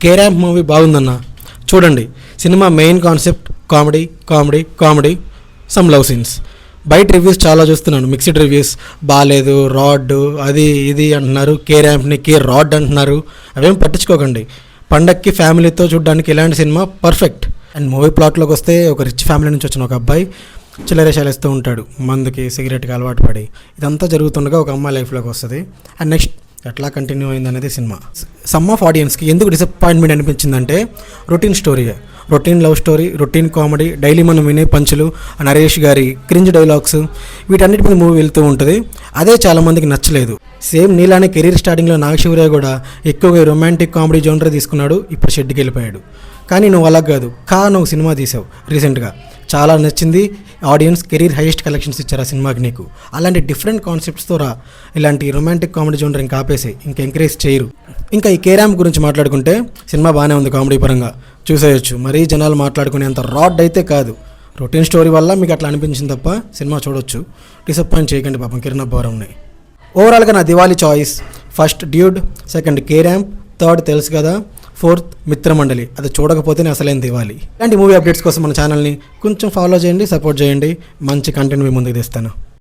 K ramp movie బాగుందన్న, చూడండి. Cinema main concept comedy comedy comedy, some love scenes. బయట reviews చాలా చూస్తున్నాను, మిక్స్డ్ రివ్యూస్. బాగాలేదు, రాడ్ అది ఇది అంటున్నారు, కే ర్యాంప్ని కే రాడ్ అంటున్నారు. అవేం పట్టించుకోకండి. పండక్కి ఫ్యామిలీతో చూడడానికి ఇలాంటి సినిమా పర్ఫెక్ట్. అండ్ మూవీ ప్లాట్లోకి వస్తే, ఒక రిచ్ ఫ్యామిలీ నుంచి వచ్చిన ఒక అబ్బాయి చిల్లరేషాలు ఇస్తూ ఉంటాడు, మందుకి సిగరెట్కి అలవాటు పడి. ఇదంతా జరుగుతుండగా ఒక అమ్మాయి లైఫ్లోకి వస్తుంది. అండ్ నెక్స్ట్ ఎట్లా కంటిన్యూ అయింది అనేది సినిమా. సమ్ ఆఫ్ ఆడియన్స్కి ఎందుకు డిసప్పాయింట్మెంట్ అనిపించిందంటే, routine story, routine love story, routine comedy, daily మనం వినే పంచులు, నరేష్ గారి క్రింజ్ డైలాగ్స్, వీటన్నిటి మీద మూవీ వెళ్తూ ఉంటుంది. అదే చాలామందికి నచ్చలేదు. సేమ్ నీలానే కెరీర్ స్టార్టింగ్లో నాగశివరాయ కూడా ఎక్కువగా రొమాంటిక్ కామెడీ జోనర్ తీసుకున్నాడు, ఇప్పుడు షెడ్కి వెళ్ళిపోయాడు. కానీ నువ్వు అలా కాదు, నువ్వు సినిమా తీసావు రీసెంట్గా, చాలా నచ్చింది. ఆడియన్స్ కెరీర్ హైయెస్ట్ కలెక్షన్స్ ఇచ్చారు ఆ సినిమాకి నీకు. అలాంటి డిఫరెంట్ కాన్సెప్ట్స్తో రా. ఇలాంటి రొమాంటిక్ కామెడీ జోనర్ ఇంకా ఆపేసి, ఇంకా ఎంకరేజ్ చేయరు. ఇంకా ఈ కే ర్యాంప్ గురించి మాట్లాడుకుంటే, సినిమా బాగానే ఉంది కామెడీ పరంగా, చూసేయచ్చు. మరీ జనాలు మాట్లాడుకునేంత రాడ్ అయితే కాదు. రొటీన్ స్టోరీ వల్ల మీకు అట్లా అనిపించింది తప్ప సినిమా చూడొచ్చు. డిసప్పాయింట్ చేయకండి పాపం కిరణ్ అబ్బవరంని. ఓవరాల్గా నా Diwali choice: first dude, second K ramp, third తెలుసు కదా, ఫోర్త్ మిత్రమండలి. అది చూడకపోతేనే అసలేం దివాలి. ఇలాంటి మూవీ అప్డేట్స్ కోసం మన ఛానల్ని కొంచెం ఫాలో చేయండి, సపోర్ట్ చేయండి. మంచి కంటెంట్ మీ ముందుకు తెస్తాను.